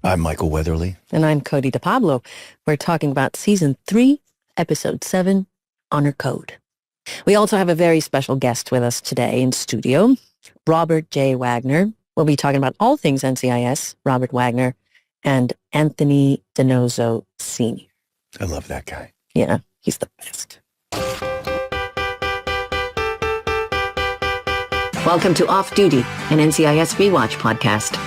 I'm Michael Weatherly. And I'm Cody DePablo. We're talking about Season 3, Episode 7, Honor Code. We also have a very special guest with us today in studio, Robert J. Wagner. We'll be talking about all things NCIS, Robert Wagner, and Anthony DiNozzo Sr. I love that guy. Yeah, he's the best. Welcome to Off Duty, an NCIS Rewatch podcast.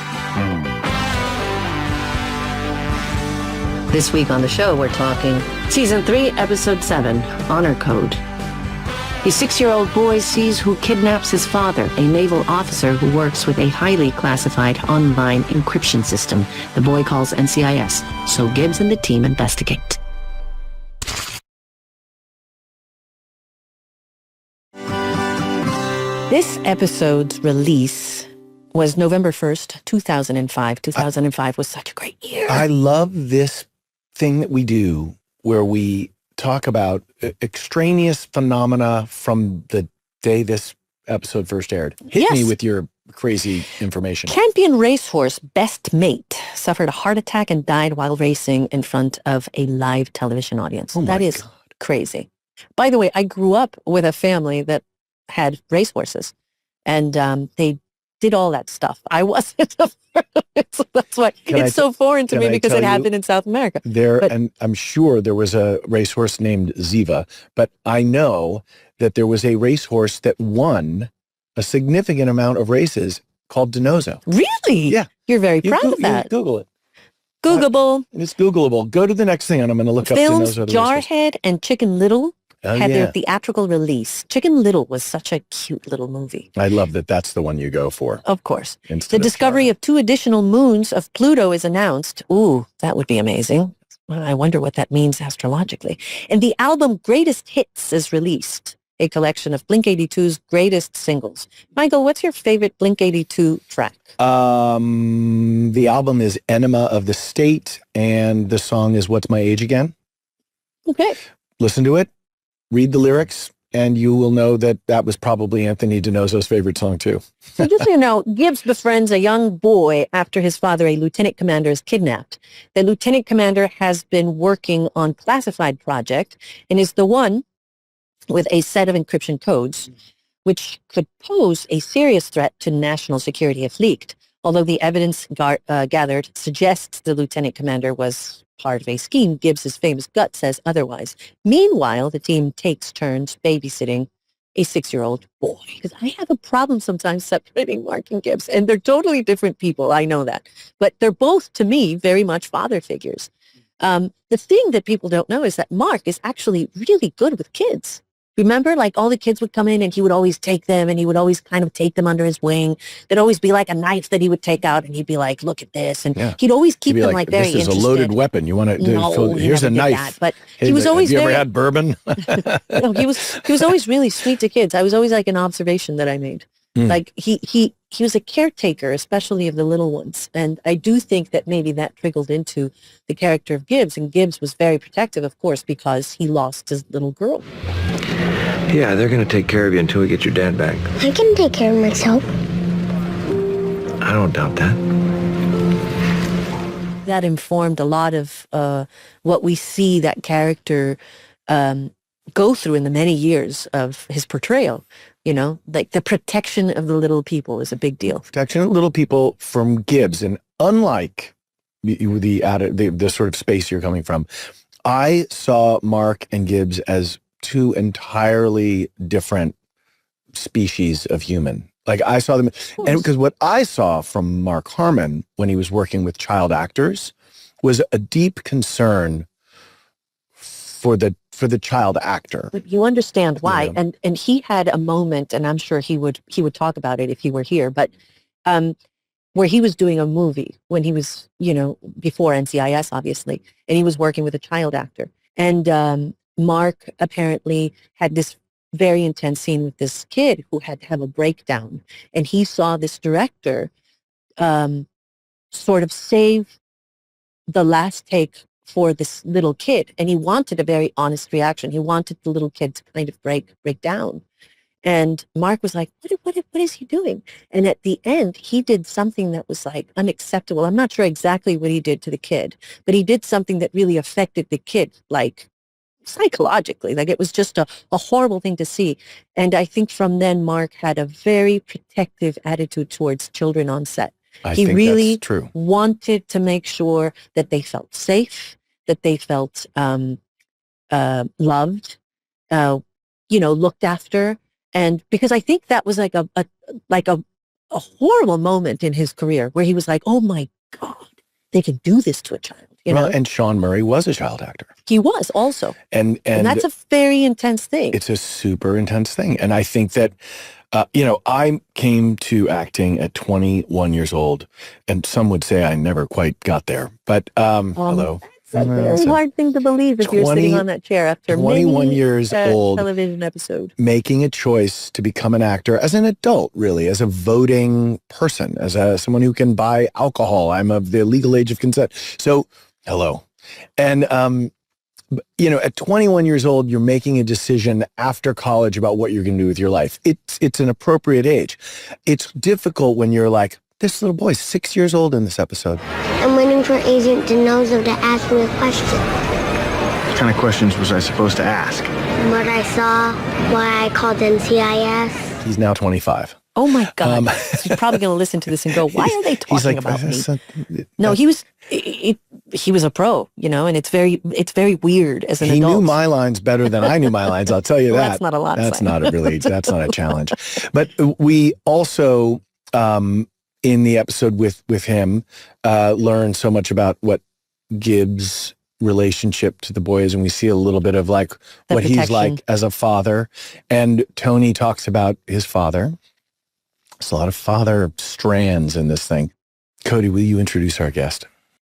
This week on the show, we're talking Season 3, Episode 7, Honor Code. A 6-year-old boy sees who kidnaps his father, a naval officer who works with a highly classified online encryption system the boy calls NCIS, so Gibbs and the team investigate. This episode's release was November 1st, 2005. 2005 was such a great year. I love this thing that we do where we talk about extraneous phenomena from the day this episode first aired. Hit me with your crazy information. Champion racehorse Best Mate suffered a heart attack and died while racing in front of a live television audience. That is crazy. By the way, I grew up with a family that had racehorses, and they did all that stuff. I wasn't a part of it, so that's why it's so foreign to me because it happened in South America. And I'm sure there was a racehorse named Ziva, but I know that there was a racehorse that won a significant amount of races called DiNozzo. Really? Yeah. You're very proud of that. Google it. Googleable. It's Googleable. Go to the next thing, and I'm going to look up DiNozzo. Jarhead and Chicken Little had their theatrical release. Chicken Little was such a cute little movie. I love that that's the one you go for. Of course. The discovery of 2 additional moons of Pluto is announced. Ooh, that would be amazing. Well, I wonder what that means astrologically. And the album Greatest Hits is released, a collection of Blink-182's greatest singles. Michael, what's your favorite Blink-182 track? The album is Enema of the State, and the song is What's My Age Again? Okay. Listen to it. Read the lyrics, and you will know that that was probably Anthony DiNozzo's favorite song, too. So just so you know, Gibbs befriends a young boy after his father, a lieutenant commander, is kidnapped. The lieutenant commander has been working on classified project and is the one with a set of encryption codes, which could pose a serious threat to national security if leaked. Although the evidence gathered suggests the lieutenant commander was part of a scheme, Gibbs's famous gut says otherwise. Meanwhile, the team takes turns babysitting a 6-year-old boy. Because I have a problem sometimes separating Mark and Gibbs, and they're totally different people. I know that. But they're both, to me, very much father figures. The thing that people don't know is that Mark is actually really good with kids. Remember, like all the kids would come in and he would always take them and he would always kind of take them under his wing. There'd always be like a knife that he would take out and he'd be like, look at this. And he'd always keep them like very interested. This is a loaded weapon. You want to, no, here's a knife. That. But he was always have you ever had bourbon? No, he was always really sweet to kids. I was always like an observation that I made. Like he was a caretaker, especially of the little ones. And I do think that maybe that trickled into the character of Gibbs. And Gibbs was very protective, of course, because he lost his little girl. Yeah, they're going to take care of you until we get your dad back. I can take care of myself. I don't doubt that. That informed a lot of what we see that character go through in the many years of his portrayal. You know, like the protection of the little people is a big deal. Protection of little people from Gibbs. And unlike the sort of space you're coming from, I saw Mark and Gibbs as 2 entirely different species of human. Like I saw them, and because what I saw from Mark Harmon when he was working with child actors was a deep concern for the child actor. But you understand why, and he had a moment, and I'm sure he would talk about it if he were here, but where he was doing a movie when he was, before NCIS, obviously, and he was working with a child actor, and Mark apparently had this very intense scene with this kid who had to have a breakdown, and he saw this director sort of save the last take for this little kid, and he wanted a very honest reaction. He wanted the little kid to kind of break down. And Mark was like, what is he doing? And at the end, he did something that was like unacceptable. I'm not sure exactly what he did to the kid, but he did something that really affected the kid, like psychologically. Like it was just a horrible thing to see. And I think from then, Mark had a very protective attitude towards children on set. He think really that's true. wanted to make sure that they felt safe, that they felt loved, looked after. And because I think that was like a horrible moment in his career where he was like, oh my God, they can do this to a child. Well, and Sean Murray was a child actor. He was also. And that's a very intense thing. It's a super intense thing. And I think that, I came to acting at 21 years old, and some would say I never quite got there. But, hello. It's a very hard thing to believe if you're sitting on that chair after 21 many years old, television episode. making a choice to become an actor as an adult, really, as a voting person, as someone who can buy alcohol. I'm of the legal age of consent. So, hello. And, at 21 years old, you're making a decision after college about what you're going to do with your life. It's an appropriate age. It's difficult when you're like, this little boy's 6 years old in this episode. I'm waiting for Agent DiNozzo to ask me a question. What kind of questions was I supposed to ask? What I saw, why I called NCIS. He's now 25. Oh my God. He's probably going to listen to this and go, why are they talking about me? No, he was a pro, and it's very weird as an adult. He knew my lines better than I knew my lines. I'll tell you Well, that. that's not a lot of That's slang. that's not a challenge. But we also, in the episode with him, learn so much about what Gibbs' relationship to the boys, and we see a little bit of like The what he's protection. like as a father. And Tony talks about his father. There's a lot of father strands in this thing. Cody, will you introduce our guest?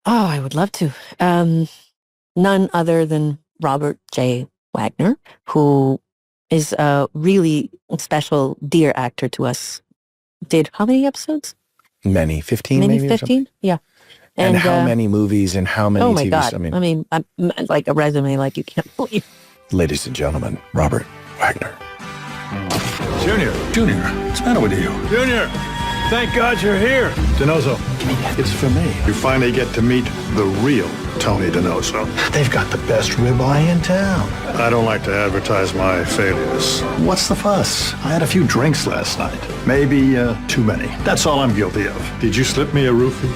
Oh, I would love to. None other than Robert J. Wagner, who is a really special, dear actor to us. Did how many episodes? Many, 15 Maybe maybe? Or something? 15? Yeah. And how many movies and how many Oh my TV God. shows? I mean, I'm like a resume like you can't believe. Ladies and gentlemen, Robert Wagner. Junior, what's the matter with you? Junior, thank God you're here. DiNozzo, it's for me. You finally get to meet the real Tony DiNozzo. They've got the best ribeye in town. I don't like to advertise my failures. What's the fuss? I had a few drinks last night. Maybe too many. That's all I'm guilty of. Did you slip me a roofie?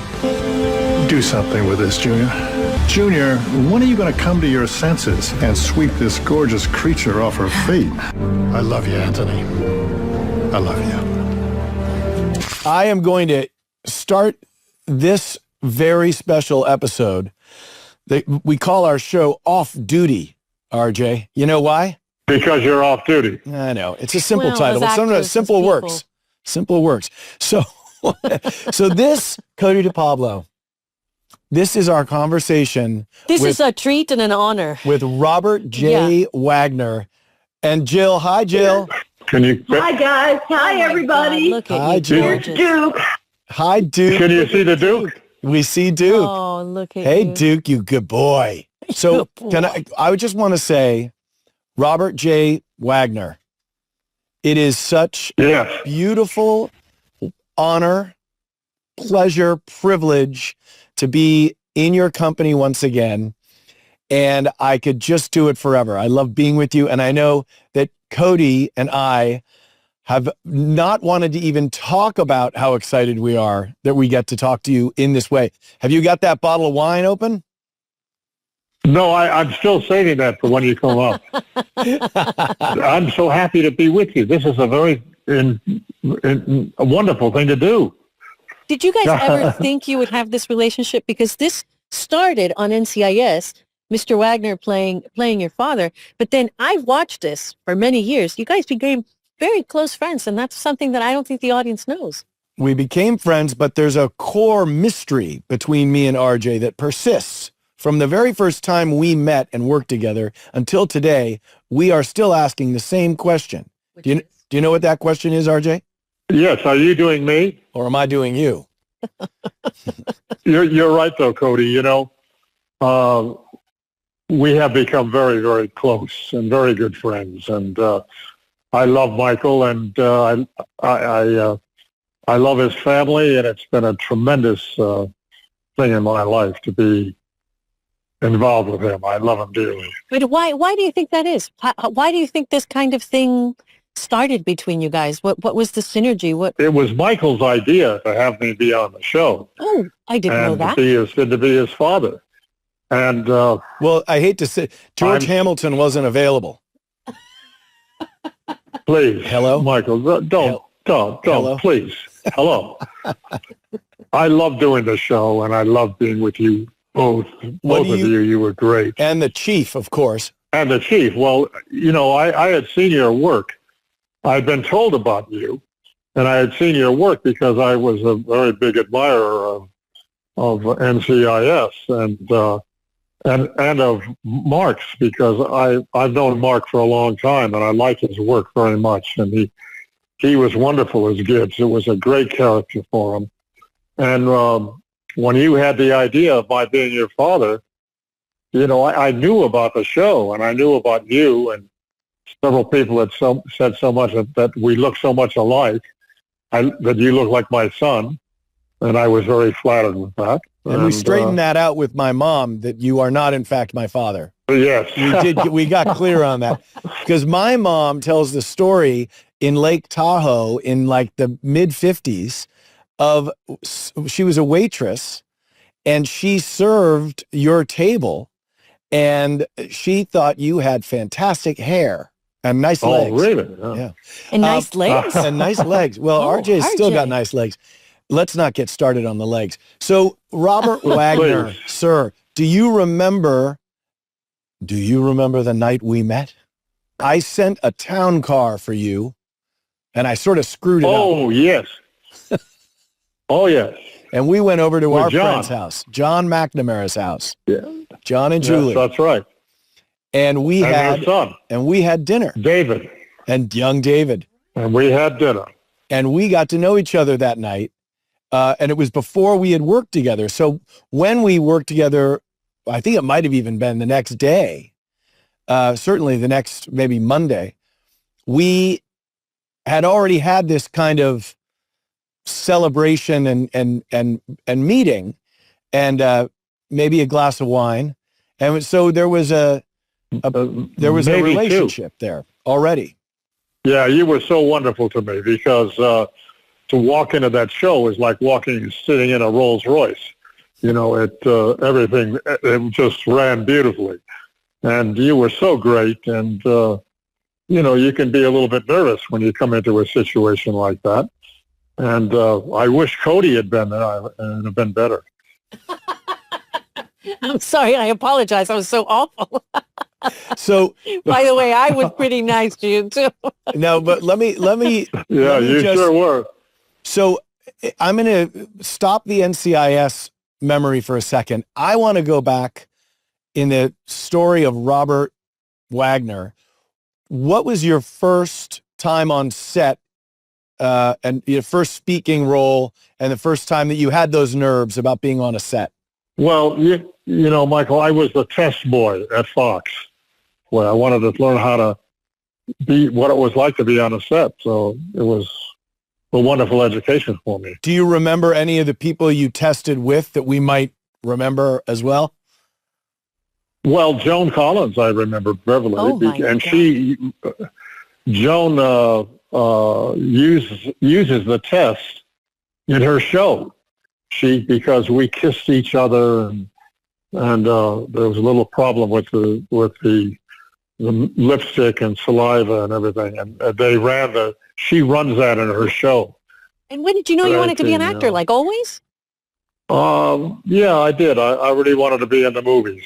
Do something with this, Junior. Junior, when are you going to come to your senses and sweep this gorgeous creature off her feet? I love you, Anthony. I love you. I am going to start this very special episode that we call our show Off Duty, RJ. You know why? Because you're off duty. I know. It's a simple Well, title. as But sometimes actors, as simple people. works. Simple works. So, so this, Cody DePablo, this is our conversation This with, is a treat and an honor. with Robert J. Wagner and Jill. Hi, Jill. Can you? Hi guys. Hi everybody. God, look at Hi, you, Jill. Here's gorgeous. Duke. Hi, Duke. Can you see the Duke? We see Duke. Oh, look at Hey, you. Duke, you good boy. So Good can boy. I would just want to say, Robert J. Wagner, it is such Yes. beautiful honor, pleasure, privilege to be in your company once again. And I could just do it forever. I love being with you. And I know that Cody and I have not wanted to even talk about how excited we are that we get to talk to you in this way. Have you got that bottle of wine open? No, I'm still saving that for when you come up. I'm so happy to be with you. This is a very a wonderful thing to do. Did you guys ever think you would have this relationship? Because this started on NCIS, Mr. Wagner playing your father. But then I've watched this for many years. You guys became very close friends, and that's something that I don't think the audience knows. We became friends, but there's a core mystery between me and RJ that persists. From the very first time we met and worked together until today, we are still asking the same question. Do you know what that question is, RJ? Yes, are you doing me? Or am I doing you? You're right, though, Cody. You know, we have become very, very close and very good friends. And I love Michael, and I love his family, and it's been a tremendous thing in my life to be involved with him. I love him dearly. But why do you think that is? Why do you think this kind of thing started between you guys? What was the synergy? It was Michael's idea to have me be on the show. Oh, I didn't know that. To be his father. And well, I hate to say, George Hamilton wasn't available. Please, hello, Michael. Don't, hello? Please, hello. I love doing the show, and I love being with you both. Both of you. You were great. And the chief, of course. And the chief. Well, I had seen your work. I'd been told about you, and I had seen your work because I was a very big admirer of NCIS and of Mark's, because I've known Mark for a long time, and I like his work very much. And he was wonderful as Gibbs. It was a great character for him. And when you had the idea of my being your father, I knew about the show, and I knew about you, and several people had said so much that we look so much alike, that you look like my son, and I was very flattered with that. And we straightened that out with my mom, that you are not, in fact, my father. Yes. We got clear on that. Because my mom tells the story in Lake Tahoe in like the mid-50s of, she was a waitress, and she served your table, and she thought you had fantastic hair and nice legs. Oh, really? Yeah. And nice legs? And nice legs. Well, RJ's still got nice legs. Let's not get started on the legs. So, Robert Wagner, sir, do you remember the night we met? I sent a town car for you, and I sort of screwed it up. Oh, yes. Oh, yes. And we went over to our John. friend's house, John McNamara's house. Yeah. John and Julie. Yes, that's right. And we had their son. And we had dinner. David. And young David. And we had dinner. And we got to know each other that night. And it was before we had worked together. So when we worked together, I think it might have even been the next day, certainly the next maybe Monday, we had already had this kind of celebration and meeting, and maybe a glass of wine. And so there was a relationship there already. Yeah, you were so wonderful to me, because to walk into that show was like sitting in a Rolls Royce. Everything, it just ran beautifully. And you were so great. And, you can be a little bit nervous when you come into a situation like that. And I wish Cody had been there, and have been better. I'm sorry. I apologize. I was so awful. So, by the way, I was pretty nice to you too. No, but let me. Yeah, you sure were. So I'm going to stop the NCIS memory for a second. I want to go back in the story of Robert Wagner. What was your first time on set, and your first speaking role, and the first time that you had those nerves about being on a set? Well, Michael, I was the test boy at Fox, where I wanted to learn how to be, what it was like to be on a set. So it was a wonderful education for me. Do you remember any of the people you tested with that we might remember as well? Well, Joan Collins, I remember vividly, and Joan uses the test in her show. Because we kissed each other, and there was a little problem with the lipstick and saliva and everything, and she runs that in her show. And when did you know you wanted to be an actor? Like always? Yeah, I did. I really wanted to be in the movies,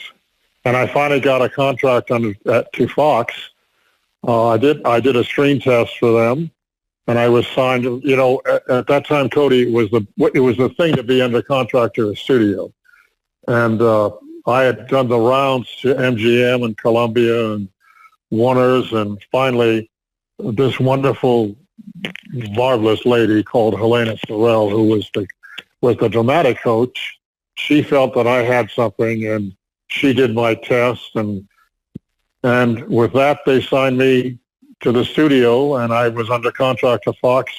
and I finally got a contract to Fox. I did a screen test for them, and I was signed. At that time, Cody, it was the thing to be under contract to a studio, and I had done the rounds to MGM and Columbia and Warner's, and finally, this wonderful, marvelous lady called Helena Sorrell, who was the dramatic coach. She felt that I had something, and she did my test, and with that, they signed me to the studio, and I was under contract to Fox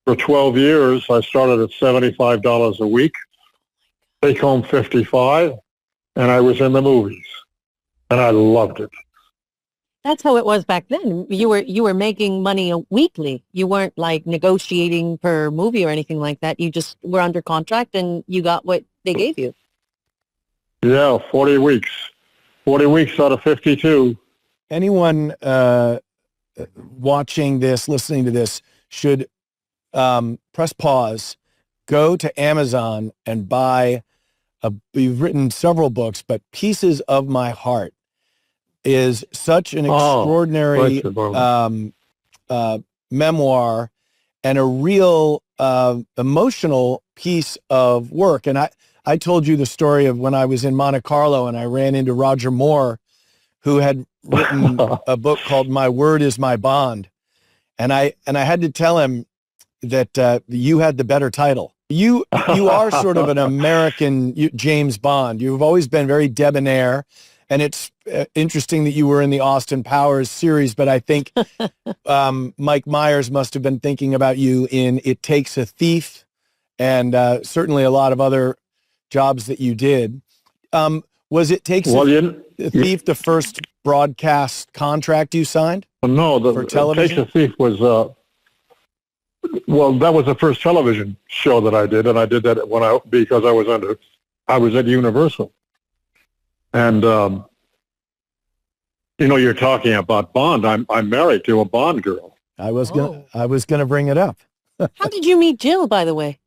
for 12 years. I started at $75 a week, take home $55, and I was in the movies, and I loved it. That's how it was back then. You were making money weekly. You weren't like negotiating per movie or anything like that. You just were under contract and you got what they gave you. Yeah, 40 weeks. 40 weeks out of 52. Anyone watching this, listening to this, should press pause, go to Amazon and buy you've written several books, but Pieces of My Heart is such an extraordinary memoir and a real emotional piece of work. And I told you the story of when I was in Monte Carlo and I ran into Roger Moore, who had written a book called My Word is My Bond. And I had to tell him that you had the better title. You are sort of an American James Bond. You've always been very debonair. And it's interesting that you were in the Austin Powers series, but I think Mike Myers must have been thinking about you in It Takes a Thief and certainly a lot of other jobs that you did. Was It Takes a Thief the first broadcast contract you signed? No, for television? It Takes a Thief was, that was the first television show that I did, and I did that because I was at Universal. And, you're talking about Bond. I'm married to a Bond girl. I was gonna bring it up. How did you meet Jill, by the way?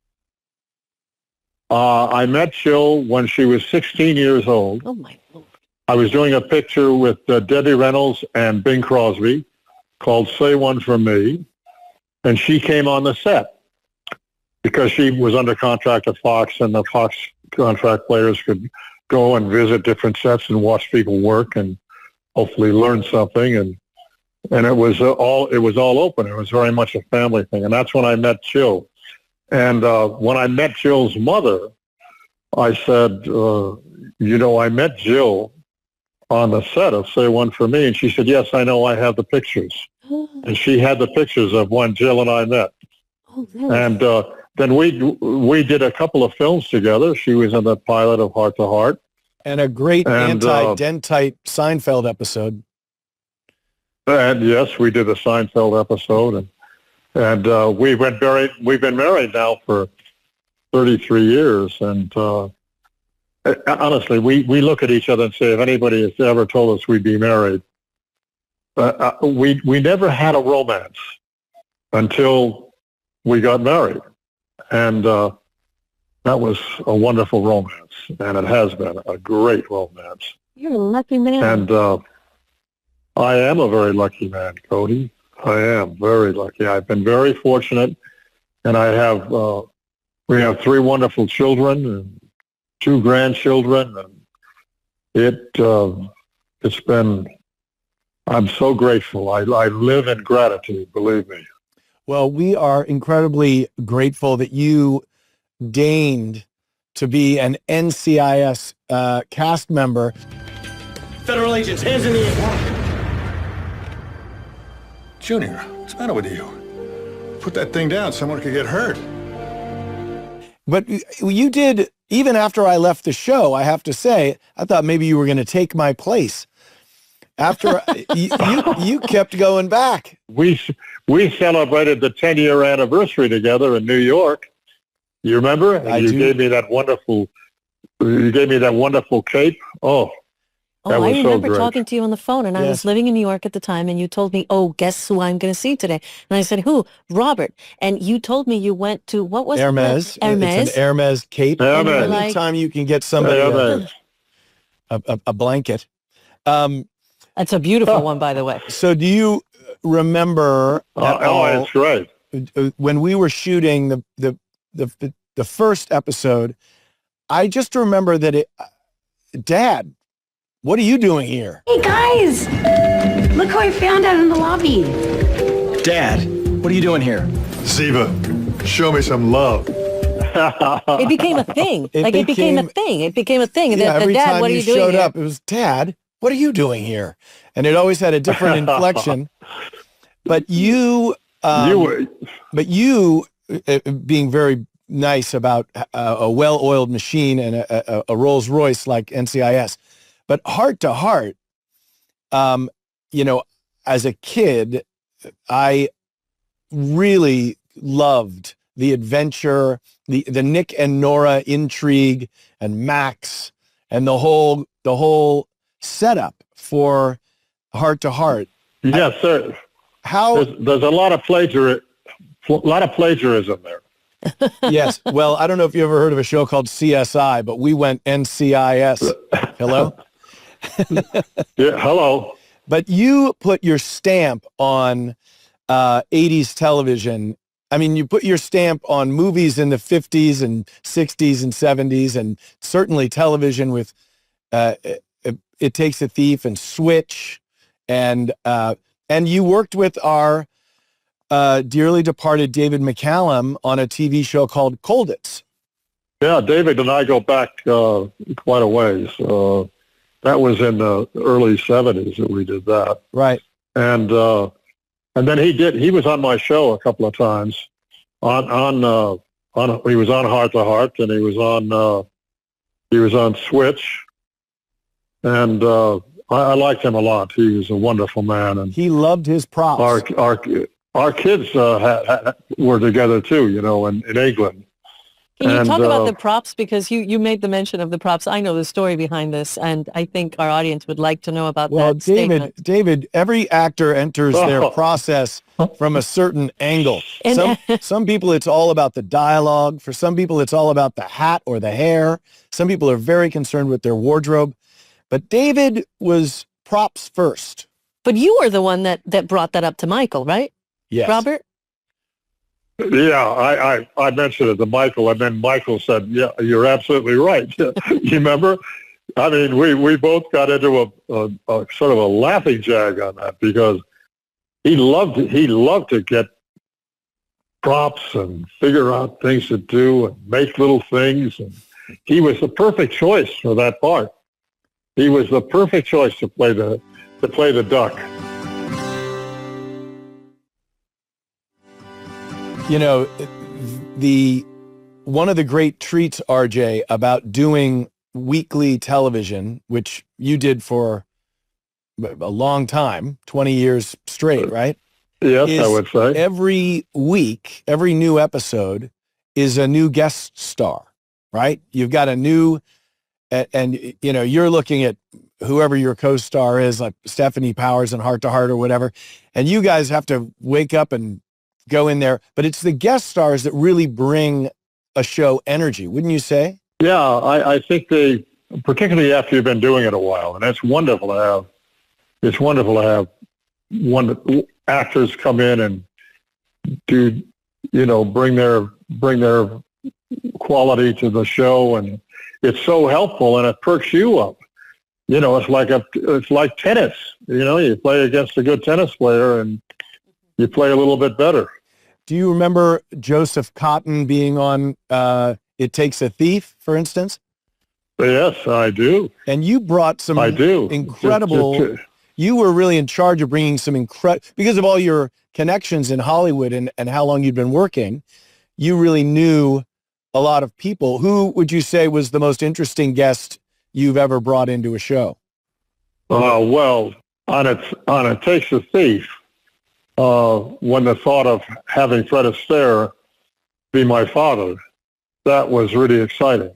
I met Jill when she was 16 years old. Oh, my Lord. I was doing a picture with Debbie Reynolds and Bing Crosby called Say One For Me, and she came on the set because she was under contract at Fox, and the Fox contract players could go and visit different sets and watch people work and hopefully learn something. And it was all open. It was very much a family thing. And that's when I met Jill. And when I met Jill's mother, I said, I met Jill on the set of Say One For Me. And she said, yes, I know, I have the pictures. And she had the pictures of when Jill and I met. Oh, really? And then we did a couple of films together. She was in the pilot of Heart to Heart. And a great anti-dentite Seinfeld episode. And yes, we did a Seinfeld episode. And we've been married now for 33 years. And honestly, we look at each other and say, if anybody has ever told us we'd be married, we never had a romance until we got married. And that was a wonderful romance. And it has been a great romance. You're a lucky man. And I am a very lucky man, Cody. I am very lucky. I've been very fortunate. And we have 3 wonderful children and 2 grandchildren. And it's been, I'm so grateful. I live in gratitude, believe me. Well, we are incredibly grateful that you deigned to be an NCIS cast member. Federal agents, hands in the air. Junior, what's the matter with you? Put that thing down. Someone could get hurt. But you did, even after I left the show, I have to say, I thought maybe you were going to take my place. After you kept going back. We celebrated the 10-year anniversary together in New York. You remember? You gave me that wonderful cape. Oh, that was I so remember great. talking to you on the phone, and I was living in New York at the time, and you told me, guess who I'm going to see today? And I said, who? Robert. And you told me you went to, what was Hermes. it? Hermes. It's an Hermes cape. Hermes. Anytime you can get somebody a blanket. That's a beautiful one, by the way. So do you remember it's great. when we were shooting the first episode, I just remember that Dad, what are you doing here? Hey guys, look who I found out in the lobby. Dad, what are you doing here? Ziva, show me some love. It became a thing. It became a thing. It became a thing. And Yeah, every Dad, time what are you you doing showed here? up, it was, Dad, what are you doing here? And it always had a different inflection. But you, being very nice about a well-oiled machine and a Rolls Royce like NCIS, but Heart to Heart, as a kid, I really loved the adventure, the Nick and Nora intrigue, and Max, and the whole setup for Heart to Heart. Yes, sir. There's a lot of plagiarism there. Yes. Well, I don't know if you ever heard of a show called CSI, but we went NCIS. Hello? Yeah, hello. But you put your stamp on 80s television. I mean, you put your stamp on movies in the 50s and 60s and 70s, and certainly television with It Takes a Thief and Switch. And you worked with our dearly departed David McCallum on a TV show called Colditz. Yeah, David and I go back quite a ways. That was in the early 70s that we did that. Right. And then he was on my show a couple of times. He was on Heart to Heart, and he was on Switch. And I liked him a lot. He was a wonderful man, and he loved his props. Our kids were together too, in England. Can you talk about the props? Because you made the mention of the props. I know the story behind this, and I think our audience would like to know about that statement. David, every actor enters their process from a certain angle. Some people, it's all about the dialogue. For some people, it's all about the hat or the hair. Some people are very concerned with their wardrobe. But David was props first. But you were the one that brought that up to Michael, right? Yes. Robert? Yeah, I mentioned it to Michael, and then Michael said, "Yeah, you're absolutely right." You remember? I mean, we both got into a sort of a laughing jag on that, because he loved to get props and figure out things to do and make little things, and he was the perfect choice for that part. He was the perfect choice to play the duck. One of the great treats, RJ, about doing weekly television, which you did for a long time, 20 years straight, right? Yes, I would say. Every week, every new episode is a new guest star, right? You've got a new, and you're looking at whoever your co-star is, like Stephanie Powers and Heart to Heart or whatever, and you guys have to wake up and go in there, but it's the guest stars that really bring a show energy, wouldn't you say? Yeah, I think particularly after you've been doing it a while, and it's wonderful to have. It's wonderful to have actors come in and do, bring their quality to the show, and it's so helpful, and it perks you up. It's like tennis. You play against a good tennis player, and you play a little bit better. Do you remember Joseph Cotton being on It Takes a Thief, for instance? Yes, I do. And you brought some incredible... You were really in charge of bringing some because of all your connections in Hollywood and how long you'd been working, you really knew a lot of people. Who would you say was the most interesting guest you've ever brought into a show? Well, on It Takes a Thief, when the thought of having Fred Astaire be my father, that was really exciting.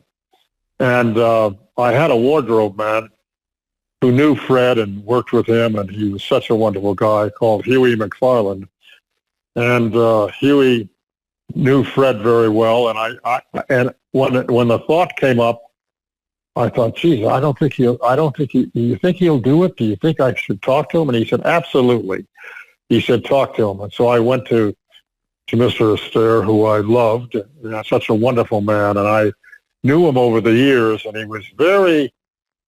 And I had a wardrobe man who knew Fred and worked with him, and he was such a wonderful guy, called Huey McFarland. And Huey knew Fred very well, and when the thought came up, I thought, geez, you think he'll do it? Do you think I should talk to him? And he said, absolutely. He said, talk to him. And so I went to Mr. Astaire, who I loved, such a wonderful man, and I knew him over the years, and he was very,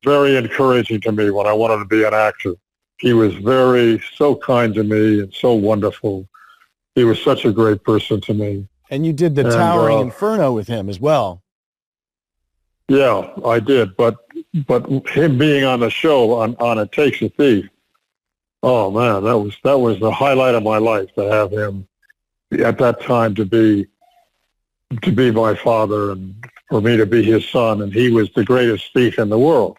very encouraging to me when I wanted to be an actor. He was so kind to me and so wonderful. He was such a great person to me. And you did the Towering Inferno with him as well. Yeah, I did. But him being on the show on It Takes a Thief, Oh man, that was the highlight of my life, to have him at that time to be my father and for me to be his son. And he was the greatest thief in the world.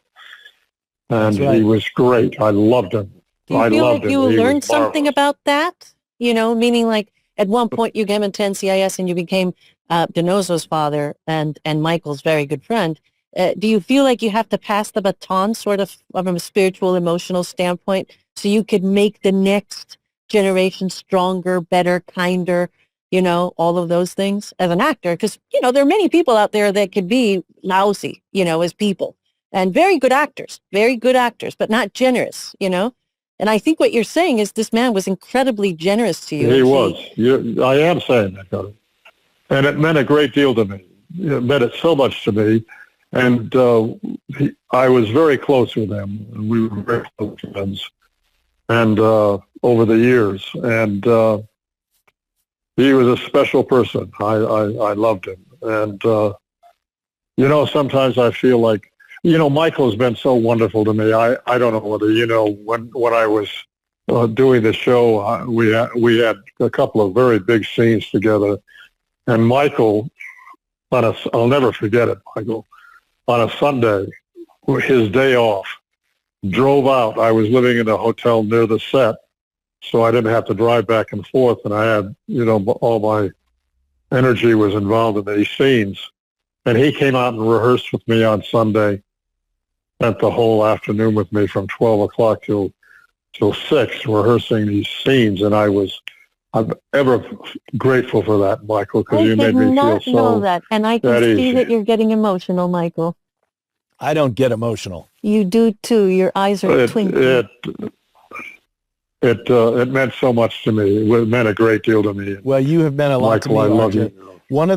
And That's right. he was great. I loved him. Do you feel like you He was learned something marvelous. about that? You know, meaning like at one point you came into NCIS and you became DiNozzo's father and Michael's very good friend. Do you feel like you have to pass the baton sort of from a spiritual, emotional standpoint so you could make the next generation stronger, better, kinder, you know, all of those things as an actor? Because, you know, there are many people out there that could be lousy, you know, as people and very good actors, but not generous, you know? And I think what you're saying is this man was incredibly generous to you. He was. I am saying that, Cody. And it meant a great deal to me. It meant it so much to me. And I was very close with him. We were very close friends. And over the years. And he was a special person. I loved him. And, you know, sometimes I feel like, you know, Michael's been so wonderful to me. I don't know whether you know, when I was doing the show, we had a couple of very big scenes together. And Michael, I'll never forget it, Michael, on a Sunday, his day off, drove out. I was living in a hotel near the set, so I didn't have to drive back and forth. And I had, you know, all my energy was involved in these scenes. And he came out and rehearsed with me on Sunday, spent the whole afternoon with me from 12 o'clock till 6 rehearsing these scenes. And I'm ever grateful for that, Michael, because you made me feel I did not so know that. And I can see easy. that you're getting emotional, Michael. I don't get emotional. You do too. Your eyes are twinkling. It meant so much to me. It meant a great deal to me. Well, you have meant a lot Michael, to me, I love RJ. you. One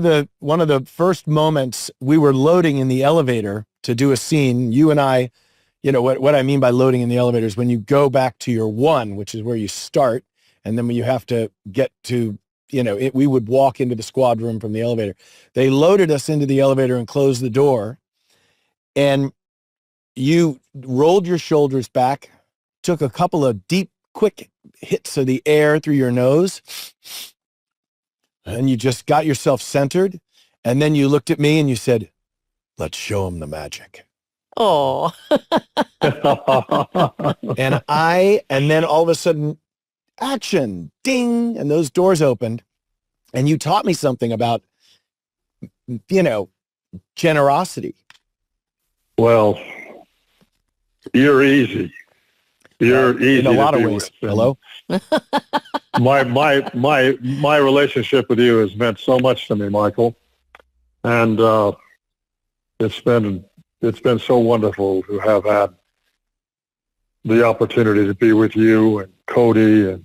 of the first moments we were loading in the elevator to do a scene, you and I, you know, what I mean by loading in the elevator is when you go back to your one, which is where you start, and then when you have to get to, you know, we would walk into the squad room from the elevator. They loaded us into the elevator and closed the door, and you rolled your shoulders back, took a couple of deep, quick hits of the air through your nose, and you just got yourself centered. And then you looked at me and you said, "Let's show him the magic." Oh. And then all of a sudden, action, ding, and those doors opened. And you taught me something about, you know, generosity. Well, you're easy. You're easy in a lot to of be ways. with. Hello? My relationship with you has meant so much to me, Michael. And it's been so wonderful to have had the opportunity to be with you and Cody, and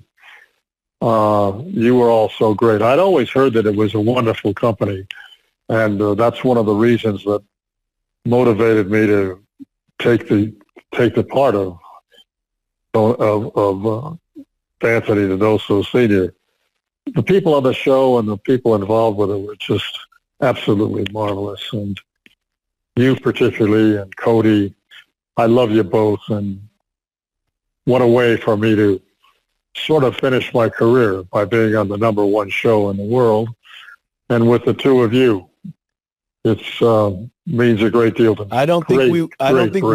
you were all so great. I'd always heard that it was a wonderful company, and that's one of the reasons that motivated me to take the part of Anthony DiNozzo Sr. The people on the show and the people involved with it were just absolutely marvelous. And you particularly, and Cody, I love you both. And what a way for me to sort of finish my career by being on the #1 show in the world. And with the two of you, it's means a great deal to me. I don't think we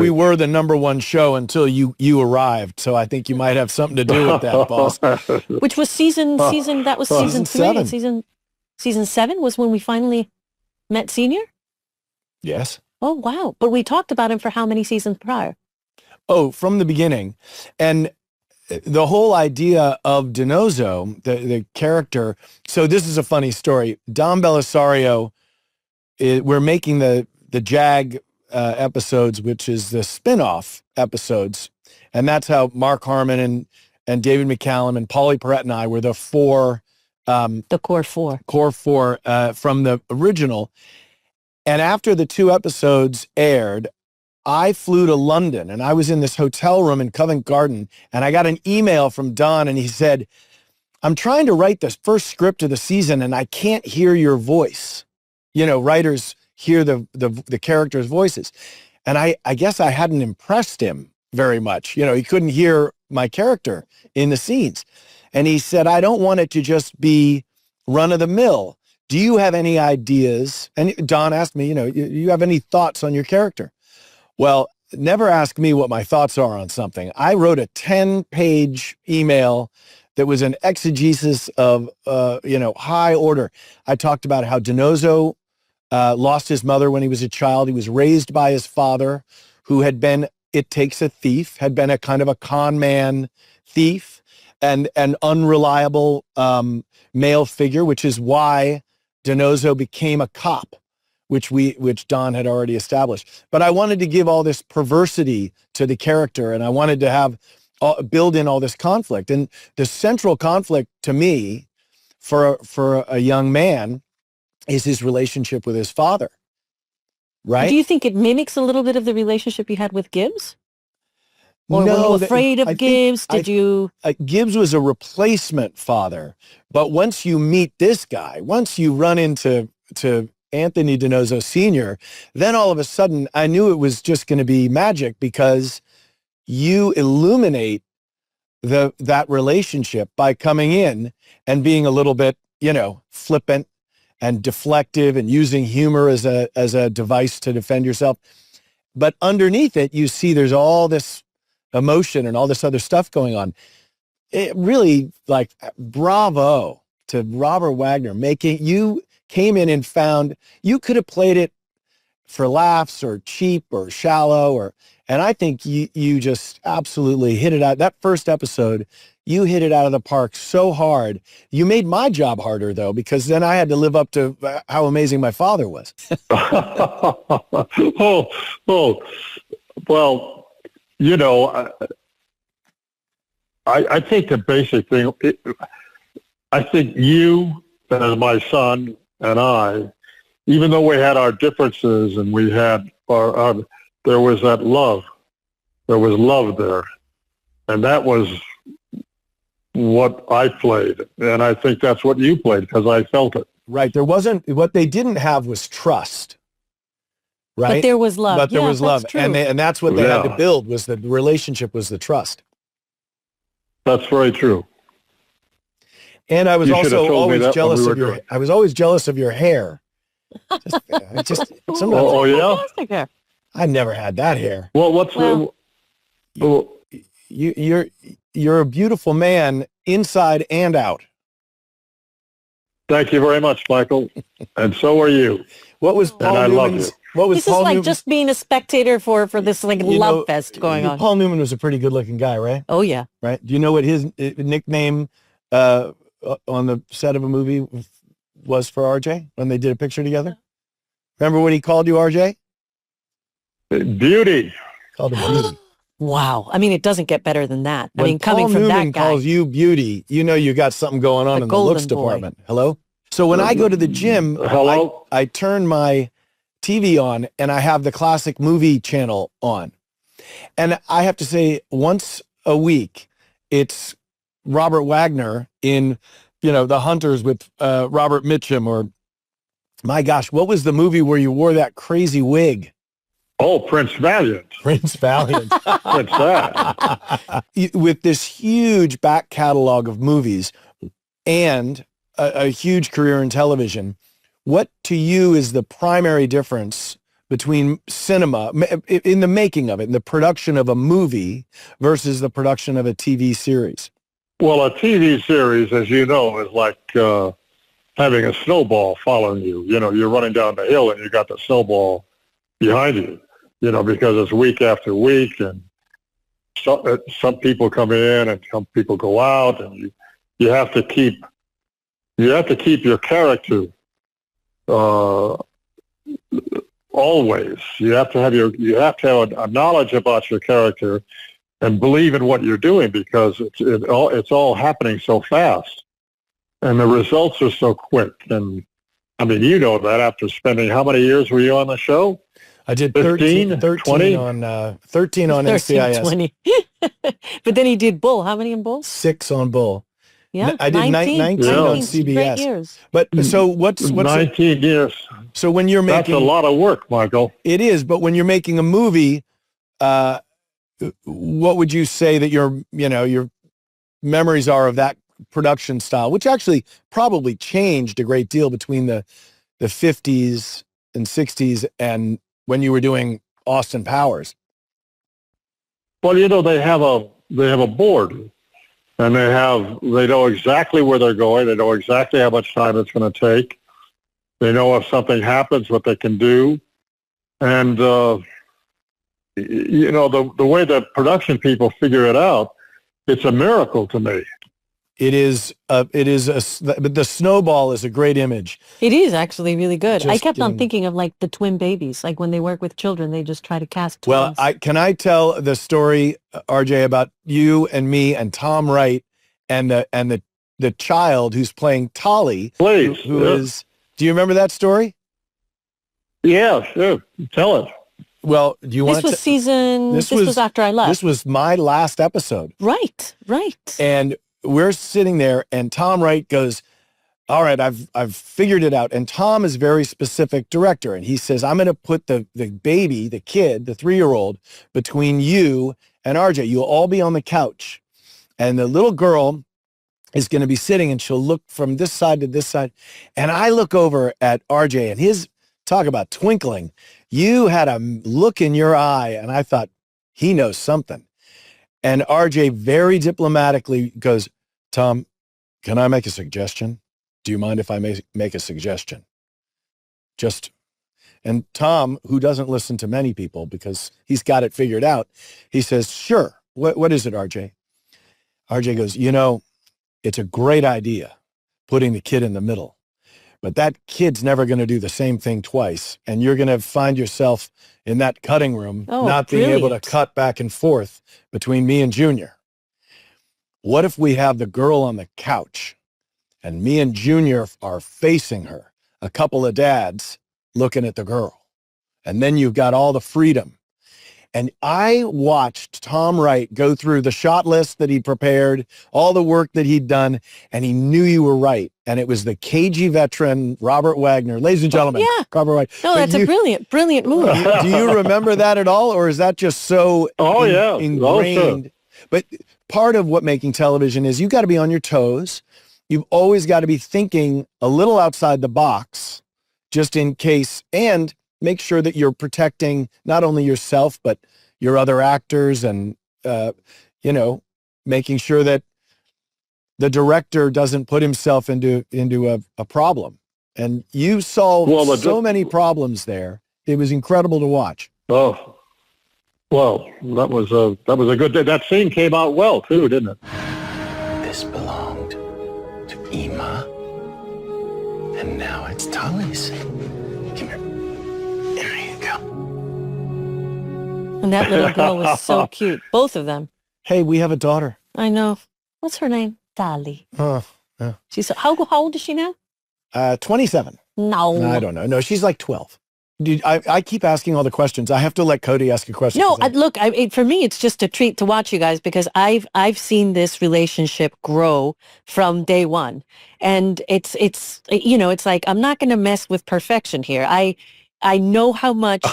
were the #1 show until you arrived. So I think you might have something to do with that, boss. Which was season 3. Season 7 was when we finally met Senior? Yes. Oh, wow. But we talked about him for how many seasons prior? Oh, from the beginning. And the whole idea of DiNozzo, the character. So this is a funny story. Dom Belisario, we're making the JAG episodes, which is the spin-off episodes. And that's how Mark Harmon and David McCallum and Paulie Perrette and I were the four. The core four. Core four from the original. And after the 2 episodes aired, I flew to London and I was in this hotel room in Covent Garden, and I got an email from Don, and he said, "I'm trying to write the first script of the season and I can't hear your voice." You know, writers hear the characters' voices. And I guess I hadn't impressed him very much. You know, he couldn't hear my character in the scenes. And he said, I don't want it to just be run of the mill. Do you have any ideas? And Don asked me, you have any thoughts on your character? Well, never ask me what my thoughts are on something. I wrote a 10-page email that was an exegesis of, high order. I talked about how DiNozzo lost his mother when he was a child. He was raised by his father, who had been, it takes a thief, had been a kind of a con man thief and an unreliable male figure, which is why DiNozzo became a cop, which Don had already established. But I wanted to give all this perversity to the character, and I wanted to have build in all this conflict. And the central conflict to me for a young man is his relationship with his father. Right? Do you think it mimics a little bit of the relationship you had with Gibbs? Or No, were you afraid of Gibbs? Gibbs was a replacement father. But once you meet this guy, once you run into Anthony DiNozzo Sr., then all of a sudden I knew it was just going to be magic, because you illuminate that relationship by coming in and being a little bit, flippant and deflective and using humor as a device to defend yourself. But underneath it, you see there's all this emotion and all this other stuff going on. It really, bravo to Robert Wagner, you came in and found, you could have played it for laughs or cheap or shallow, and I think you just absolutely hit it out. That first episode, you hit it out of the park so hard. You made my job harder, though, because then I had to live up to how amazing my father was. Well, I think the basic thing, I think you, as my son, and I, even though we had our differences and we had there was that love. There was love there. And that was what I played. And I think that's what you played, because I felt it. Right. There wasn't, what they didn't have was trust. Right. But there was love. But there was love. True. And that's what they had to build, was the relationship, was the trust. That's very true. And I was also always jealous of your, I was always jealous of your hair. Sometimes, yeah? I never had that hair. Well, you're a beautiful man inside and out. Thank you very much, Michael. And so are you. What was Paul and Newman's? I love you. What was this Paul is like Newman's, just being a spectator for this love fest going on. Paul Newman was a pretty good-looking guy, right? Oh yeah. Right. Do you know what his nickname on the set of a movie was for RJ when they did a picture together? Remember what he called you, RJ? Beauty. Called him Beauty. Wow. I mean, it doesn't get better than that. When coming Paul from Newman that guy. calls you Beauty, you got something going on in the looks department. Hello? So when I go to the gym, I turn my TV on and I have the classic movie channel on. And I have to say, once a week, it's Robert Wagner in, The Hunters with Robert Mitchum, or, my gosh, what was the movie where you wore that crazy wig? Oh, Prince Valiant. Prince Valiant. What's that? With this huge back catalog of movies and a huge career in television, what to you is the primary difference between cinema, in the making of it, in the production of a movie versus the production of a TV series? Well, a TV series, as you know, is like having a snowball following you. You're running down the hill and you got the snowball behind you, because it's week after week, and some people come in and some people go out, and you have to keep your character always. You have to have a knowledge about your character and believe in what you're doing, because it's all happening so fast, and the results are so quick. And I mean, that after spending, how many years were you on the show? I did 13 20? on 13 on NCIS. 20. But then he did Bull. How many in Bull? 6 on Bull. Yeah, I did 19 on CBS. Great years. But so what's 19 years? So when you're making, that's a lot of work, Michael. It is, but when you're making a movie, what would you say that your memories are of that production style, which actually probably changed a great deal between the 50s and 60s and when you were doing Austin Powers? Well, they have a board, and they know exactly where they're going. They know exactly how much time it's going to take. They know if something happens, what they can do. And, the way the production people figure it out, it's a miracle to me. The snowball is a great image. It is actually really good. I kept on getting- thinking of like the twin babies. Like when they work with children, they just try to cast Well, twins. can I tell the story, RJ, about you and me and Tom Wright and the child who's playing Tolly, Please. who is, do you remember that story? Yeah, sure. Tell it. Well, do you want This was after I left. This was my last episode. Right. And we're sitting there and Tom Wright goes, all right, I've figured it out. And Tom is a very specific director. And he says, I'm going to put the baby, the kid, the 3-year-old between you and RJ. You'll all be on the couch. And the little girl is going to be sitting and she'll look from this side to this side. And I look over at RJ and his, talk about twinkling. You had a look in your eye and I thought, he knows something. And RJ very diplomatically goes, Tom, can I make a suggestion? Do you mind if I make a suggestion? And Tom, who doesn't listen to many people because he's got it figured out, he says, sure. What is it, RJ? RJ goes, it's a great idea putting the kid in the middle, but that kid's never going to do the same thing twice. And you're going to find yourself in that cutting room, not being able to cut back and forth between me and Junior. What if we have the girl on the couch and me and Junior are facing her, a couple of dads looking at the girl, and then you've got all the freedom. And I watched Tom Wright go through the shot list that he prepared, all the work that he'd done, and he knew you were right. And it was the KG veteran, Robert Wagner. Ladies and gentlemen, Robert Wagner. No, that's a brilliant movie. Do you remember that at all, or is that just so ingrained? Oh, sure. But part of what making television is you got to be on your toes. You've always got to be thinking a little outside the box, just in case, and make sure that you're protecting not only yourself, but your other actors and, making sure that the director doesn't put himself into a problem. And you solved so many problems there. It was incredible to watch. Oh, well, that was a good day. That scene came out well, too, didn't it? This belonged to Ima, and now it's Tully's. Come here. There you go. And that little girl was so cute. Both of them. Hey, we have a daughter. I know. What's her name? Dali. Oh, yeah. She's how old is she now? 27. No. I don't know. No, she's like 12. Dude, I keep asking all the questions. I have to let Cody ask a question. No, look, for me, it's just a treat to watch you guys because I've seen this relationship grow from day one, and it's like I'm not going to mess with perfection here. I know how much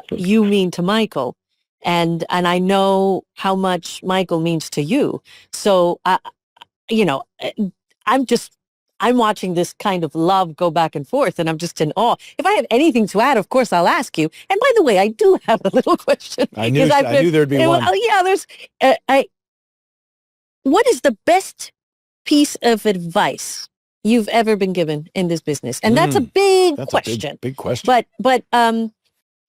you mean to Michael, and I know how much Michael means to you. So I'm watching this kind of love go back and forth, and I'm just in awe. If I have anything to add, of course, I'll ask you. And by the way, I do have a little question. I knew there'd be one. There's. What is the best piece of advice you've ever been given in this business? And that's a big question. Big question. But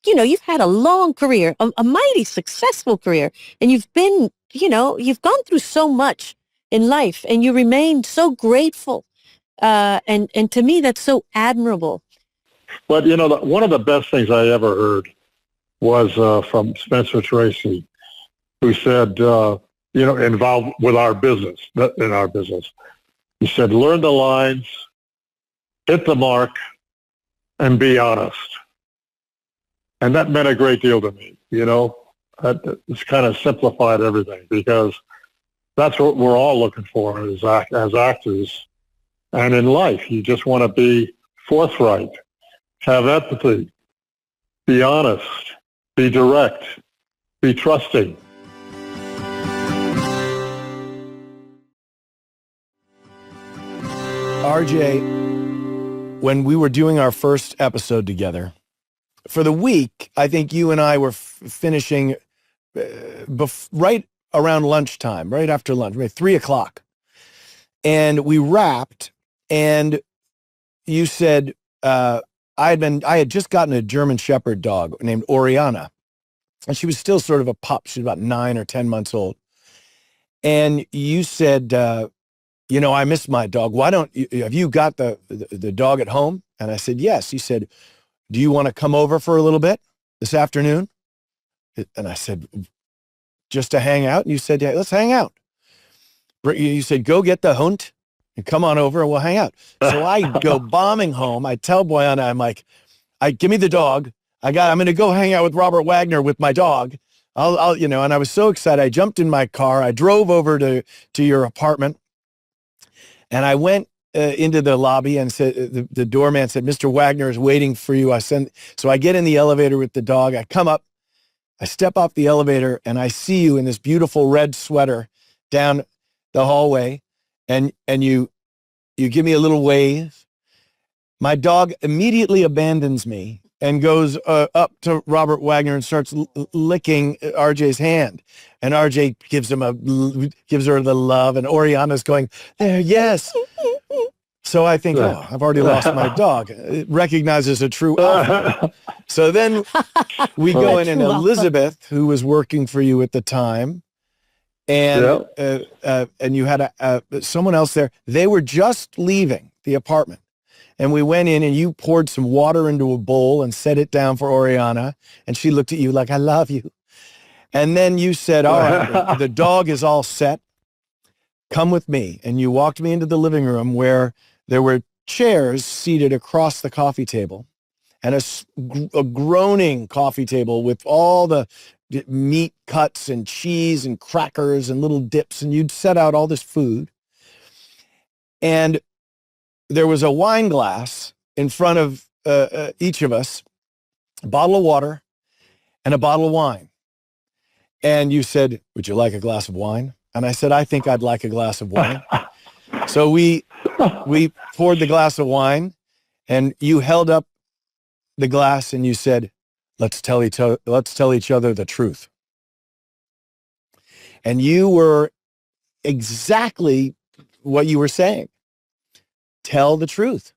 you've had a long career, a mighty successful career, and you've been, you've gone through so much in life, and you remain so grateful. And to me, that's so admirable. But, one of the best things I ever heard was from Spencer Tracy, who said, involved with our business, in our business. He said, learn the lines, hit the mark, and be honest. And that meant a great deal to me, It's kind of simplified everything because that's what we're all looking for as actors. And in life, you just want to be forthright, have empathy, be honest, be direct, be trusting. RJ, when we were doing our first episode together, for the week, I think you and I were finishing right around lunchtime, right after lunch, maybe 3:00. And we wrapped, and you said, I had just gotten a German Shepherd dog named Oriana, and she was still sort of a pup. She was about 9 or 10 months old. And you said, I miss my dog. Have you got the dog at home? And I said, yes. You said, do you want to come over for a little bit this afternoon? And I said, just to hang out? And you said, yeah, let's hang out. You said, go get the hund and come on over and we'll hang out. So I go bombing home. I tell Boyana, I'm like, give me the dog. I'm going to go hang out with Robert Wagner with my dog. And I was so excited. I jumped in my car. I drove over to your apartment, and I went into the lobby and said, the doorman said, Mr. Wagner is waiting for you. So I get in the elevator with the dog. I come up, I step off the elevator, and I see you in this beautiful red sweater down the hallway, and you give me a little wave. My dog immediately abandons me and goes up to Robert Wagner and starts licking RJ's hand. And RJ gives her the love, and Oriana's going, there, yes. So I think, I've already lost my dog. It recognizes a true alpha. So then we go in, and Elizabeth, who was working for you at the time, and you had someone else there. They were just leaving the apartment. And we went in, and you poured some water into a bowl and set it down for Oriana. And she looked at you like, I love you. And then you said, all right, the dog is all set. Come with me. And you walked me into the living room where there were chairs seated across the coffee table, and a groaning coffee table with all the meat cuts and cheese and crackers and little dips. And you'd set out all this food. And there was a wine glass in front of each of us, a bottle of water and a bottle of wine. And you said, would you like a glass of wine? And I said, I think I'd like a glass of wine. So we poured the glass of wine, and you held up the glass and you said, let's tell each other the truth. And you were exactly what you were saying. Tell the truth.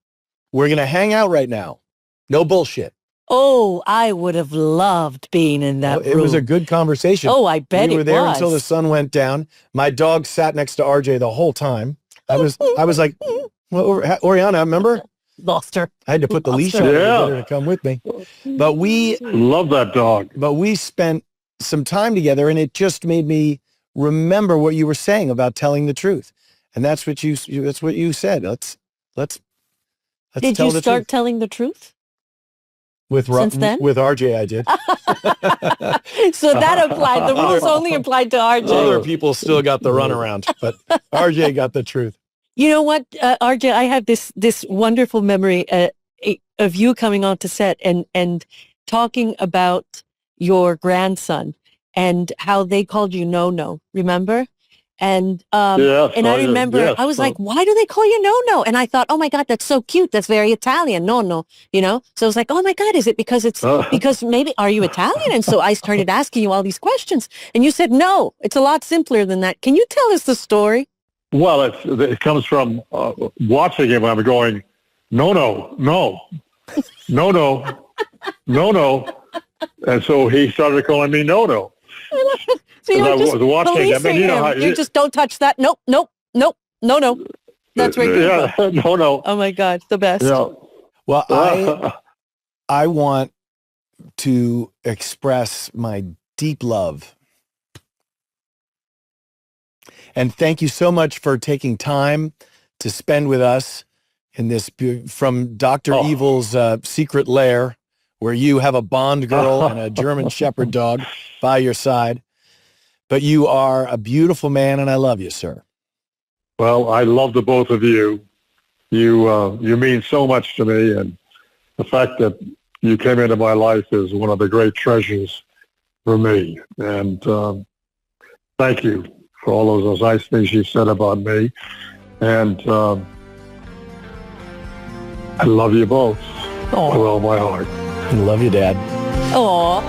We're going to hang out right now. No bullshit. Oh, I would have loved being in that room. It was a good conversation. Oh, I bet it was. We were there until the sun went down. My dog sat next to RJ the whole time. I was like, well, Oriana, remember? Lost her. I had to put the leash on her to come with me. But we love that dog. But we spent some time together, and it just made me remember what you were saying about telling the truth. And that's what you said. Let's Did tell you the start truth. telling the truth? Since then? With RJ, I did. So that applied. The rules only applied to RJ. Other people still got the runaround, but RJ got the truth. You know what, RJ? I have this wonderful memory of you coming onto set and talking about your grandson and how they called you No. Remember? And I remember I was like, why do they call you No? And I thought, oh my God, that's so cute. That's very Italian. No. So I was like, oh my God, is it because because maybe, are you Italian? And so I started asking you all these questions, and you said, no, it's a lot simpler than that. Can you tell us the story? Well, it comes from watching him. I'm going, no. And so he started calling me No. So you're just was watching policing him. You just don't touch that. Nope. No. That's where it came from. No. Oh my God, the best. Yeah. Well, I want to express my deep love. And thank you so much for taking time to spend with us in this, from Dr. Evil's secret lair, where you have a Bond girl and a German Shepherd dog by your side. But you are a beautiful man, and I love you, sir. Well, I love the both of you. You mean so much to me, and the fact that you came into my life is one of the great treasures for me. And thank you for all those nice things you said about me. And I love you both with all my heart. I love you, Dad. Aw.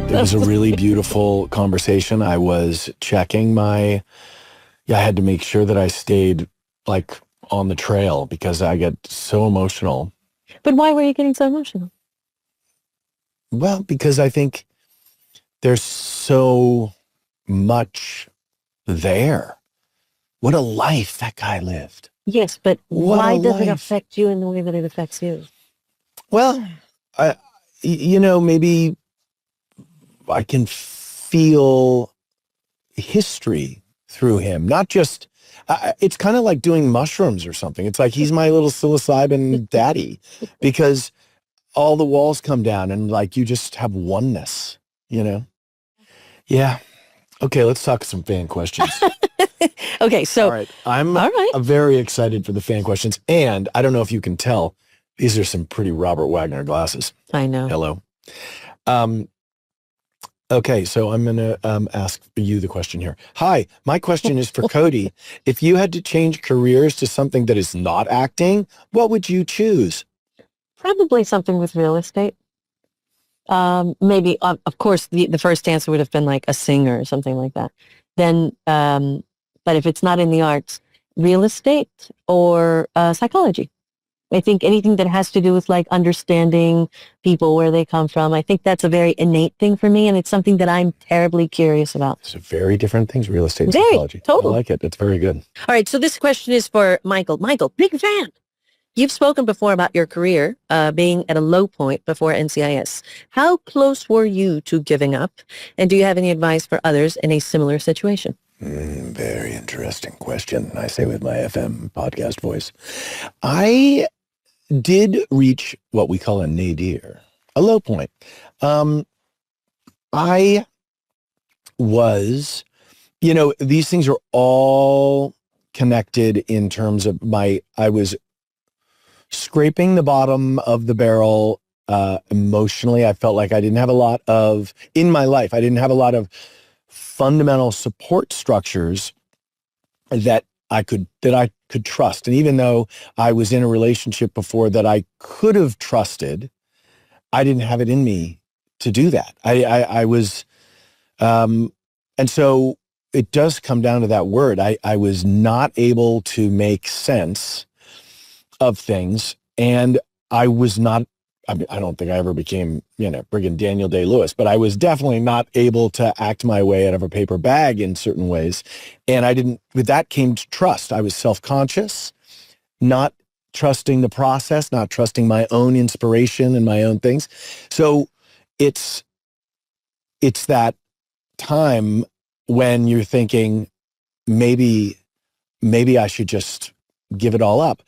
It was a really beautiful conversation. I was checking I had to make sure that I stayed like on the trail because I get so emotional. But why were you getting so emotional? Well, because I think there's so much there. What a life that guy lived. Yes, but What why a does it life. affect you in the way that it affects you? Well, maybe I can feel history through him, not just, it's kind of like doing mushrooms or something. It's like he's my little psilocybin daddy because all the walls come down and like you just have oneness, Yeah. Okay, let's talk some fan questions. Okay, so All right. I'm very excited for the fan questions. And I don't know if you can tell, these are some pretty Robert Wagner glasses. I know. Hello. Okay, so I'm going to ask you the question here. Hi, my question is for Cody. If you had to change careers to something that is not acting, what would you choose? Probably something with real estate. Maybe, of course, the first answer would have been like a singer or something like that. Then, but if it's not in the arts, real estate or psychology. I think anything that has to do with like understanding people, where they come from, I think that's a very innate thing for me, and it's something that I'm terribly curious about. It's very different things, real estate and Very, psychology. totally. I like it. It's very good. All right, so this question is for Michael. Michael, big fan. You've spoken before about your career being at a low point before NCIS. How close were you to giving up? And do you have any advice for others in a similar situation? Very interesting question, I say with my FM podcast voice. I did reach what we call a nadir, a low point. I was, these things are all connected in terms of I was scraping the bottom of the barrel emotionally. I felt like I didn't have a lot of, in my life, I didn't have a lot of fundamental support structures that I could trust. And even though I was in a relationship before that I could have trusted, I didn't have it in me to do that. I was, and so it does come down to that word. I was not able to make sense of things, and I was not, I don't think I ever became, friggin' Daniel Day-Lewis, but I was definitely not able to act my way out of a paper bag in certain ways. And with that came trust. I was self-conscious, not trusting the process, not trusting my own inspiration and my own things. So it's that time when you're thinking, maybe I should just give it all up.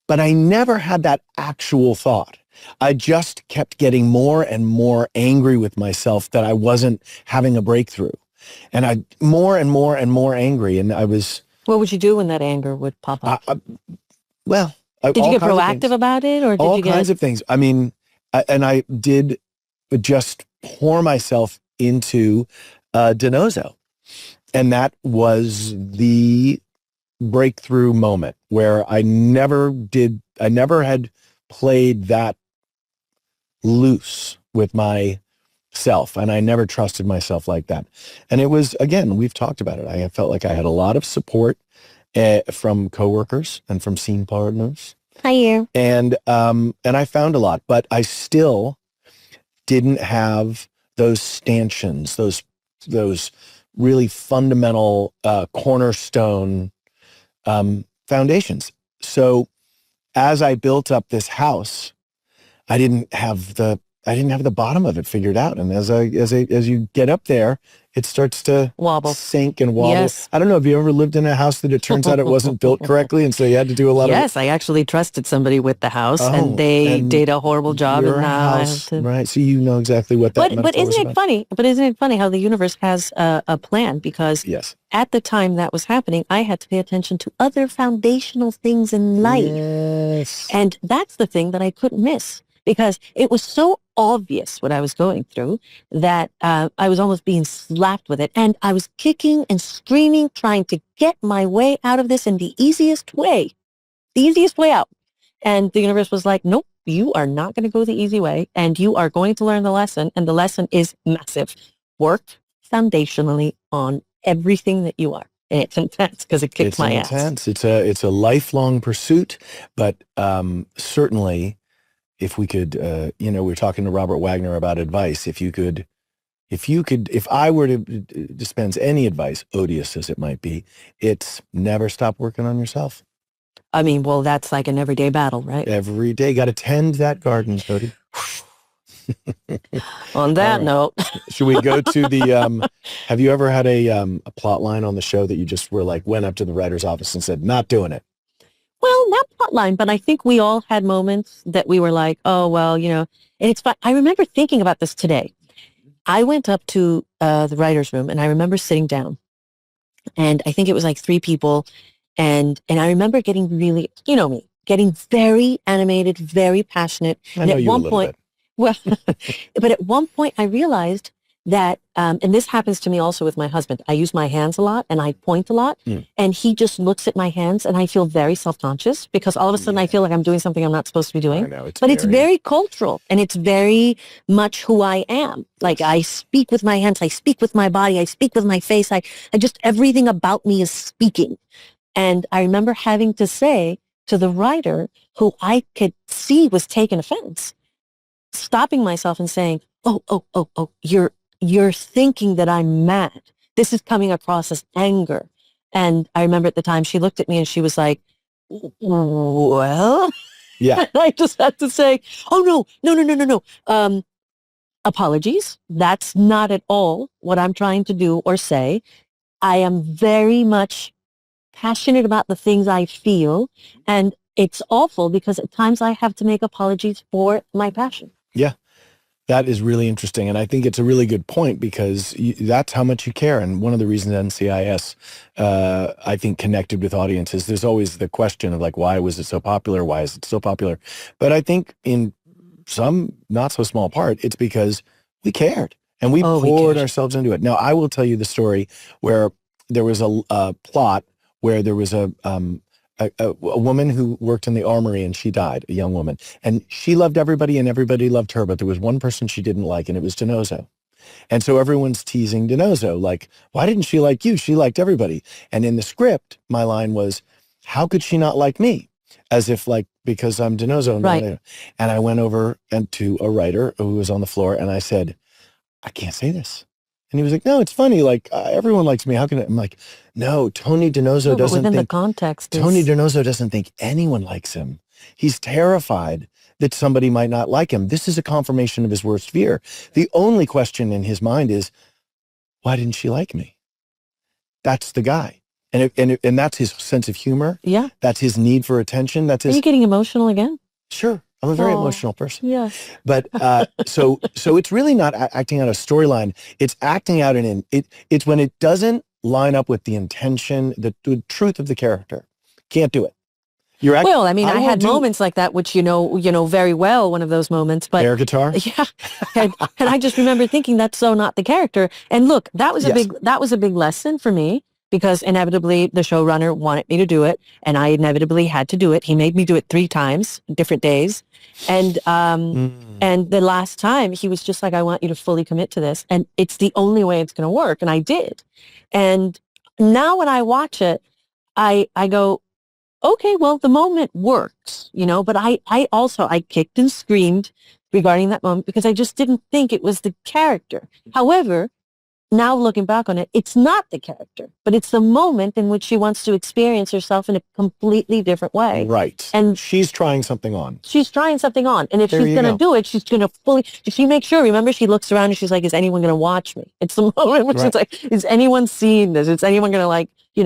But I never had that actual thought. I just kept getting more and more angry with myself that I wasn't having a breakthrough. And I more and more and more angry. And I was... What would you do when that anger would pop up? Did you get proactive about it? Or did all you get... kinds of things. I mean, and I did just pour myself into DiNozzo. And that was the breakthrough moment where I never had played that loose with myself, and I never trusted myself like that. And it was, again, we've talked about it. I felt like I had a lot of support from coworkers and from scene partners. Hi, you. And I found a lot, but I still didn't have those stanchions, those really fundamental cornerstone foundations. So as I built up this house, I didn't have the bottom of it figured out. And as you get up there, it starts to wobble, sink and wobble. Yes. I don't know. Have you ever lived in a house that it turns out it wasn't built correctly, and so you had to do a lot of... Yes, I actually trusted somebody with the house, and they did a horrible job. Your and now house, right? So you know exactly what that. But isn't it funny? But isn't it funny how the universe has a plan? Because yes, at the time that was happening, I had to pay attention to other foundational things in life, yes, and that's the thing that I couldn't miss. Because it was so obvious what I was going through that I was almost being slapped with it. And I was kicking and screaming, trying to get my way out of this. And the easiest way out And the universe was like, nope, you are not going to go the easy way, and you are going to learn the lesson, and the lesson is massive. Work foundationally on everything that you are. And it's intense because it kicks my ass. It's a lifelong pursuit, but certainly if we could, we were talking to Robert Wagner about advice. If I were to dispense any advice, odious as it might be, it's never stop working on yourself. I mean, well, that's like an everyday battle, right? Every day. Got to tend that garden, Cody. On that note. Should we go to the, have you ever had a plot line on the show that you just were like, went up to the writer's office and said, not doing it? Well, not plot line, but I think we all had moments that we were like, oh, well, and it's fine. I remember thinking about this today. I went up to the writer's room and I remember sitting down, and I think it was like 3 people. And I remember getting really, me, getting very animated, very passionate. I know you a little bit. Well, but at one point I realized that, and this happens to me also with my husband, I use my hands a lot and I point a lot, and he just looks at my hands and I feel very self-conscious because all of a sudden I feel like I'm doing something I'm not supposed to be doing. I know, it's very cultural, and it's very much who I am. Like, I speak with my hands, I speak with my body, I speak with my face. I just, everything about me is speaking. And I remember having to say to the writer, who I could see was taking offense, stopping myself and saying, oh, you're thinking that I'm mad. This is coming across as anger. And I remember at the time she looked at me and she was like, well, yeah. And I just had to say, oh, no. Apologies. That's not at all what I'm trying to do or say. I am very much passionate about the things I feel, and it's awful because at times I have to make apologies for my passion. Yeah, that is really interesting, and I think it's a really good point because that's how much you care. And one of the reasons NCIS, I think, connected with audiences, there's always the question of like, why was it so popular? Why is it so popular? But I think in some not so small part, it's because we cared and we poured ourselves into it. Now, I will tell you the story where there was a plot where there was a woman who worked in the armory and she died, a young woman. And she loved everybody and everybody loved her, but there was one person she didn't like, and it was DiNozzo. And so everyone's teasing DiNozzo, like, why didn't she like you? She liked everybody. And in the script, my line was, how could she not like me? As if like, because I'm DiNozzo. Right. And I went over and to a writer who was on the floor and I said, I can't say this. And he was like, no, it's funny. Like, everyone likes me. How can I'm like, no, Tony DiNozzo doesn't within think, the context Tony DiNozzo doesn't think anyone likes him. He's terrified that somebody might not like him. This is a confirmation of his worst fear. The only question in his mind is, why didn't she like me? That's the guy. And that's his sense of humor. Yeah. That's his need for attention. That's his. Are you getting emotional again? Sure. I'm a very emotional person. Yeah. But so it's really not acting out a storyline. It's acting out it's when it doesn't line up with the intention, the truth of the character. Can't do it. Well, I mean, I had moments like that, which you know very well, one of those moments. But air guitar? Yeah. And I just remember thinking that's so not the character. And look, that was a big lesson for me. Because inevitably the showrunner wanted me to do it, and I inevitably had to do it. He made me do it 3 times, different days. And and the last time he was just like, I want you to fully commit to this. And it's the only way it's going to work. And I did. And now when I watch it, I go, okay, well, the moment works, but I kicked and screamed regarding that moment because I just didn't think it was the character. However, now looking back on it, it's not the character, but it's the moment in which she wants to experience herself in a completely different way. Right. And she's trying something on. And if she's going to do it, she's going to she makes sure, remember, she looks around and she's like, is anyone going to watch me? It's the moment where she's like, is anyone seeing this? Is anyone going to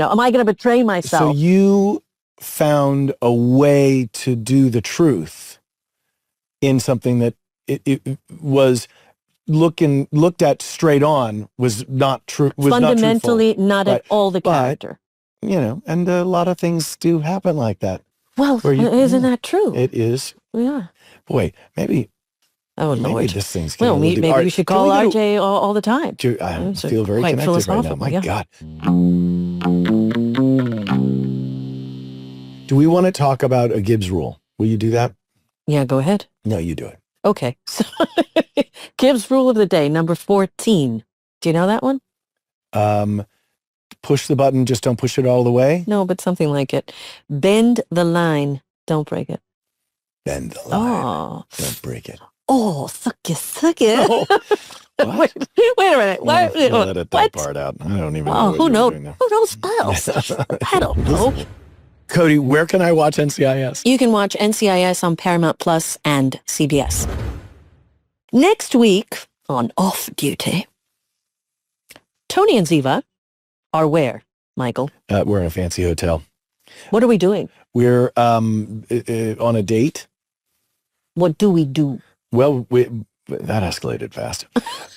am I going to betray myself? So you found a way to do the truth in something that it was looked at straight on was not true. Was fundamentally not at all the character. But, and a lot of things do happen like that. Well, isn't that true? It is. Yeah. Boy, maybe. Oh, maybe Lord. this thing's. Well, maybe we should call RJ all the time. I feel very connected right now. My God. Do we want to talk about a Gibbs rule? Will you do that? Yeah, go ahead. No, you do it. Okay. So Gibbs rule of the day, number 14. Do you know that one? Push the button, just don't push it all the way. No, but something like it. Bend the line, don't break it. Bend the line. Oh, Don't break it. oh, suck it. Oh, what? Wait a minute. What? We'll edit that What? part out. I don't even know Oh, what who you were knows? doing there. Who knows else? I don't know. Cody, where can I watch NCIS? You can watch NCIS on Paramount Plus and CBS. Next week on Off Duty, Tony and Ziva are where, Michael? We're in a fancy hotel. What are we doing? We're on a date. What do we do? Well, that escalated fast.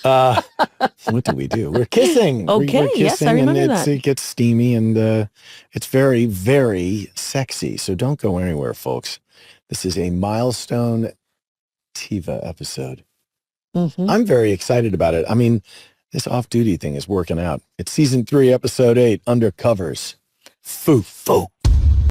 What do we do? We're kissing. Okay, we're kissing, yes, I remember and that. It gets steamy, and it's very, very sexy. So don't go anywhere, folks. This is a milestone Tiva episode. Mm-hmm. I'm very excited about it. I mean, this off-duty thing is working out. It's season 3, episode 8, Undercovers. Foo.